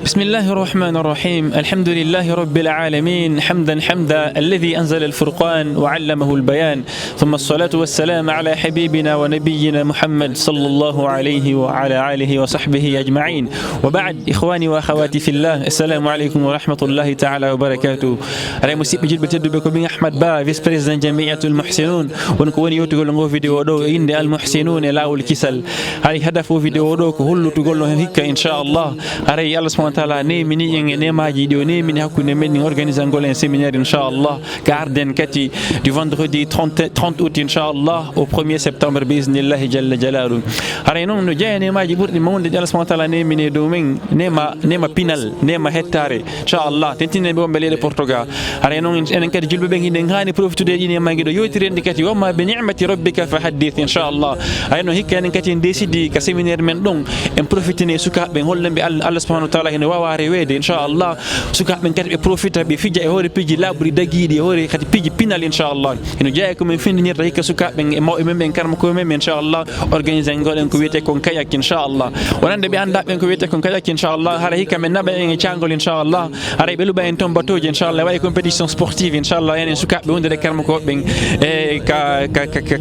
بسم الله الرحمن الرحيم. الحمد لله رب العالمين حمدا الذي أنزل الفرقان وعلمه البيان، ثم الصلاة والسلام على حبيبنا ونبينا محمد صلى الله عليه وعلى آله وصحبه أجمعين. وبعد، إخواني وأخواتي في الله، السلام عليكم ورحمة الله تعالى وبركاته. أنا مسيب جد بتدو بكم أحمد با فيس بريزيدنت جمعية المحسنون، ونكون يوتيقول نغو فيديو دو إن المحسنون لا الكسل. هاي هدف فيديو دو كهلو تقول له هيك إن شاء الله. هاي الله سبحانه وتعالى nemini en nemaji dio nemini hakkunde men organiser ngol séminaire inchallah garden kati du vendredi 30 août inchallah au 1er septembre biiznillah jalla jalalu. Hare non no jeyane maji burdi mawde Allah subhanahu wa ta'ala nemini do men nema pinal nema hettare inchallah tentine be wombe lede Portugal. Hare non enen kadi julbe be ngide ngani profitude dine magi do yotirende kati wama bi ni'mati rabbika fahaddith inchallah. Hare non hikka enen kati décidi ka séminaire men don en profitine suka be hollembe Allah subhanahu wa ta'ala hene wawa rewede inchallah suka men kadi be profita be fija e hore piji labri dagidi e hore kadi piji pinal inchallah eno jeey ko men findinirta hikka suka ben e mawbe men karma ko men inchallah organiser ngolen ko wiete kon kayak inchallah wonande be anda ben ko wiete kon kayak inchallah hara hikka men naba en ciangol inchallah hara be luba en tombatoje inchallah way compétition sportive inchallah en suka be wonde karma ko ben e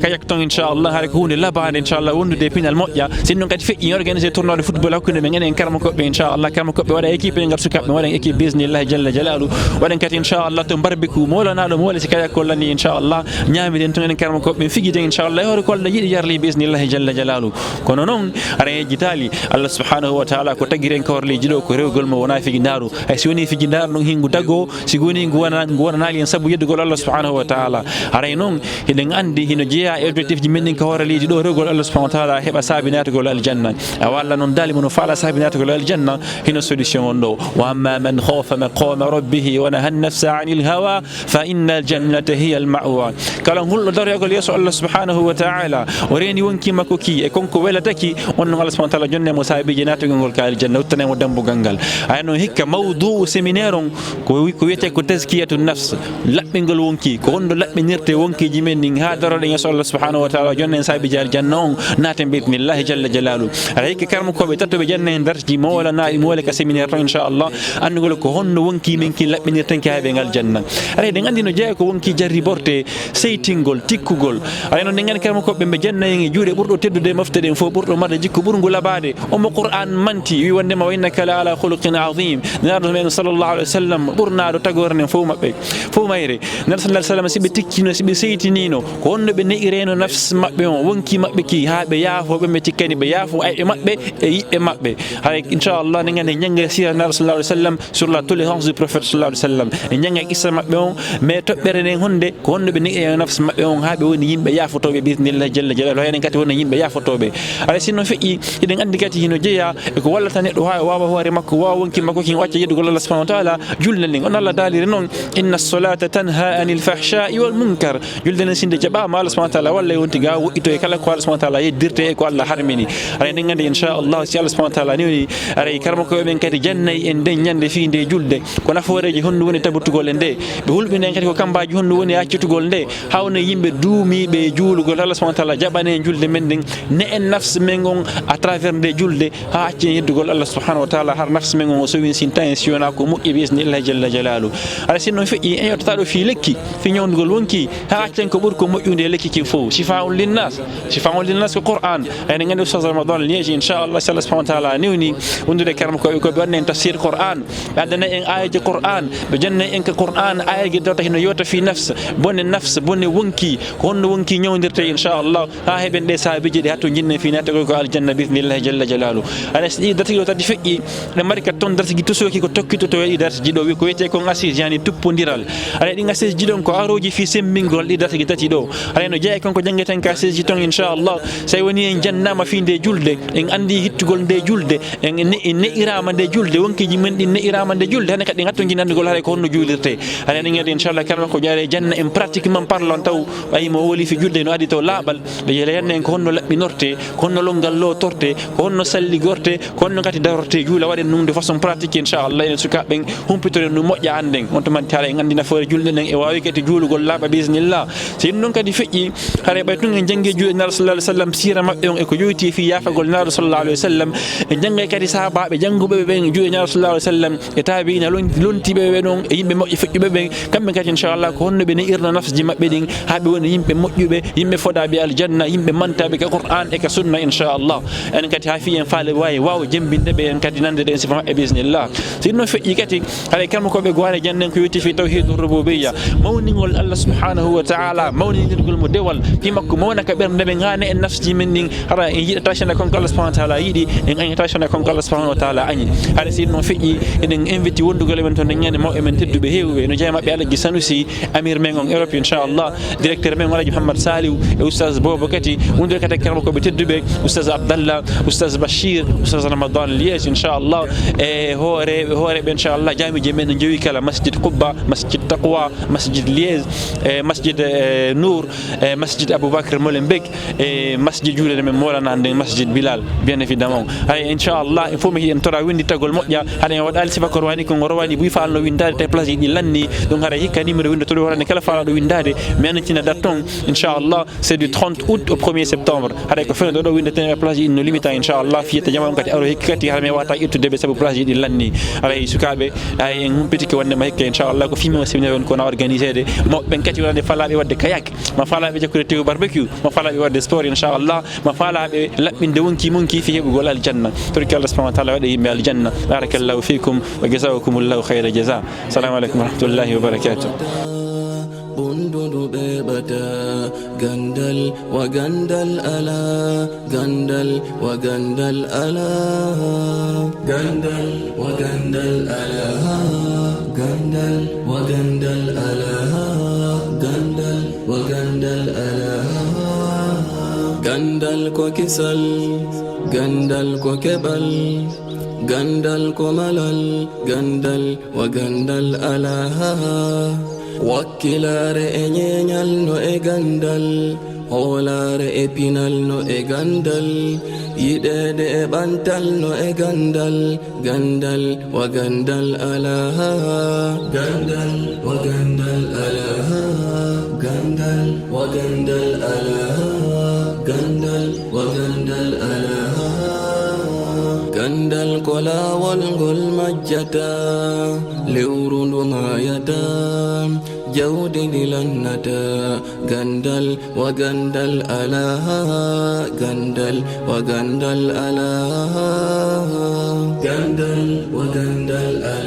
kayak ton inchallah hara ko hunde labande inchallah wondude pinal moƴƴa sinno kadi fe organiser tournoi de football hakkunde men en karma ko be inchallah karma ko be wada équipe ngar sukaɓe waɗen équipe bisnillah jalla jalalu waɗen kadi inchallah to barbiku molanaɗo mole si kaya kollani inchallah ñamiden to enen karma koɓe fijide inchallah e hoore kolla yiɗi jarli bisnillah jalla jalalu. Kono noon ara jitali Allah subhanahu wa ta'ala ko tagiren kawarleji ɗo ko rewgol mo wona fiji daru hay si woni fiji daru ɗon hingu dago si woni ngu wonanali en saabu yeddugol Allah subhanahu wa ta'ala. Aray noon eɗen andi hino jeeya e objectif ji men ɗin kawarleji ɗo rewgol Allah subhanahu wa ta'ala heɓa saabinatugol aljanna a walla noon dali mono faala saabinatugol aljanna hino solution on ɗo. وأما من خاف مقام ربه ونهى النفس عن الهوى فإن الجنة هي المأوى. كلام هل دار يقول يسوع الله سبحانه وتعالى وريني وانكي مكوكي اكونكو ولا تكي وان الله سبحانه وتعالى جنة مسايب جناتو غنغول كال الجنة وتنه ودمبو غنغال أنه هيك موضوع سيمينارون كويته كتزكية النفس لا بنقول وانكي كون لا بنرتي وانكي جمين هذا رد يسوع الله سبحانه وتعالى جنة مسايب الجنة ناتم بإذن الله جل جلاله. هيك كرمكو بتتو بجنة درجي مولا ناي مولا كسيمينار إن شاء الله أن نقول لك هون وانكي منكي لا من يرتنك هاي بين الجنة. أري دعنا دينو جاي وانكي جري بورتي سيتينغول تيكوغول. أري نو دعنا كلام كوب بمجنة ينجي جوري بورتو تدو دم مفتدين فو بورتو ما تجيكو بورنغولا بعده. القرآن منتي ويوندم وإنك لا على خلق عظيم. نرد من صلى الله عليه وسلم برنا رو تجورن فو ما بي فو ما يري. نرد صلى الله عليه وسلم سبتكينو سبسيتينينو. هون بنيرينو نفس ما بيون وانكي ما بكي ها بيافو بمتكني بيافو أي ما بي أي ما بي. هاي إن شاء الله دعنا نيجي سير نرد صلى الله عليه وسلم sur la tolérance du prophète sallallahu alayhi wa sallam e nyanga isa mabbe on mais tobbere nen honde ko honno be ni e nafs mabbe on haabe woni yimbe yafotobe bismillah jalla jalalu haynen kati woni yimbe yafotobe ala sinno fe'i eden andi kati hino jeya e ko wallata neddo ha wawa hoore makko wawa wonki makko kin wacca yeddugol Allah subhanahu wa ta'ala julde len on Allah dalire non inna as-salata tanha anil fahsha'i wal munkar julde len sinde jaba ma Allah subhanahu wa ta'ala walla wonti ga wito e kala ko Allah subhanahu wa ta'ala yeddirte e ko Allah harmini ala nen ngande insha Allah si Allah subhanahu wa ta'ala ni ara karmo ko ben kati jannay en den nyande fi nde julde ko nafooreji honno woni tabutugol nde be hulbinen kadi ko kambaji honno woni accutugol nde hawne yimbe duumibe juulugol Allah subhanahu wa ta'ala jabane julde men den ne en nafs men on à travers nde julde ha acce yeddugol Allah subhanahu wa ta'ala har nafs men on so win sin tensiona ko mu'i bismillah jalla jalalu ala sinno fi en yottata do fi lekki fi nyondugol wonki ha accen ko burko moƴƴude lekki ki fo shifaa'un linnas ko Qur'an en ngande ustaz Ramadan liyeji inshallah Allah subhanahu wa ta'ala niwni wondude karma ko bonne tafsir Qur'an adana en ayaji Qur'an be janna en ka Qur'an ayaji dawta hino yota fi nafs bonne wonki ko honno wonki nyawdirte inshallah ha heben de saabiji de hatto jinne fi nata ko aljanna bismillah jalla jalalu ala sidi dati yota di fe'i de marika ton darti gi tosoki ko tokkito to yi darti jido wi ko wete ko assise yani tuppondiral ala di assise jidon ko aroji fi sembingol di darti gi tati do ala no jeey kon ko jangeten ka assise ton inshallah say woni en jannama fi de julde en andi hittugol de julde en ne irama de julde wonki ji men di ne irama de julde hane kadi ngatto jinandugol hare ko honno julirte ala ni ngade inshallah karma ko jaare janna en pratiquement parlant taw ay mo woli fi julde no adi to labal be yele yanne en ko honno labbi norte ko honno longal lo torte ko honno salli gorte ko honno kati darorte juula waden num de façon pratique inshallah en suka ben humpitore no moƴƴa anden on to man tala en andina fore julde nen e wawi kati juulugol laba bismillah sin non kadi feƴƴi hare bay tun en jange juude nar sallallahu alaihi wasallam sira mabbe on e ko yoyti fi yafagol nar sallallahu alaihi wasallam en jange kadi sahaba be jangube be ɓen juuɗe ñaar sallallahu alaihi wasallam e tabiina lontiɓe ɓe ɗon e yimɓe moƴƴe feƴƴuɓe ɓe kamɓe kadi inchallah ko honno ɓe ne irna nafsji maɓɓe ɗin ha ɓe woni yimɓe moƴƴuɓe yimɓe foɗaɓe aljanna yimɓe mantaɓe ka qur'an e ka sunna inchallah en kadi ha fi en faale wawa jembinde ɓe en kadi nande ɗen sifa maɓɓe bismillah sinno feƴƴi kadi haɗa kalma koɓe gowane janden ko yetti fi tawhidur rububiyya mawnigol Allah subhanahu wa ta'ala mawnidirgol mo dewal fi makko mawna ka ɓernde ɓe gane en nafsji men ɗin hara en yiɗata cene konko Allah subhanahu wa ta'ala yiɗi en añata cene konko Allah subhanahu wa ta'ala añi haɗa sinno feƴƴi eɗen inviti wondugol men toon ñande mawɓe men tedduɓe hewɓe no jeeya maɓɓe Alaji Sanusi amir men on Europe inchallah directeur men Alaji Mouhammad Saliou e oustaz Bobo kadi wondude kadi kalma koɓe tedduɓe oustaz Abdallah oustaz Bachir oustaz Ramadan Lies inchallah e hooreɓe inchallah jamiji men ne jowi kala masjid Qubba masjid Taqwa masjid Lies masjid Nour masjid Aboubacry Molenbeek e masjid juulede men Molana nden masjid Bilal bien évidemment hay inchallah il faut mi en tora windi tagol moƴƴa haɗa en waɗali sifa ko rowani ko rowani buy falno windade te place ji lanni donc haɗa hikka numéro windo toɗo warande kala falaɗo windade mi annatina date ton inchallah c'est du 30 août au 1er septembre haɗa ko fene ɗo windete place ji no limita inchallah fiyata jama on kadi aro hikka kadi haɗa mi wata ƴettudeɓe saabu place ji ɗi lanni aɗa sukaɓe ay en humpitike wondema hikka inchallah ko fimi o séminaire on kona organisé de mawɓe kadi wonande falaɓe wadde kayak ma falaɓe jakkude tew barbecue ma falaɓe wadde sport inchallah ma falaɓe laɓɓinde wonki fi heɓugol aljanna torki Allah subhanahu wa ta'ala waɗa yimɓe aljanna barakallahu fikum wa jazakumullahu khayra jaza assalamu alaikum wa rahmatullahi wa barakatuh bundudu bebata gandal wa gandal ala gandal wa gandal ala gandal wa gandal ala gandal wa gandal ala gandal wa gandal ala gandal ko kisal gandal ko kebal gandal ko malal gandal wa gandal ala wakkilare e ñeñal no e gandal hoolare e pinal no e gandal yiɗede e ɓantal no e gandal gandal wa gandal ala gandal wa gandal ala gandal wa gandal ala gandal wa gandal ala gandal ko laawol ngol majjata lewru ndu mayata jawdi ndi lannata gandal wa gandal ala gandal wa gandal ala gandal wa gandal ala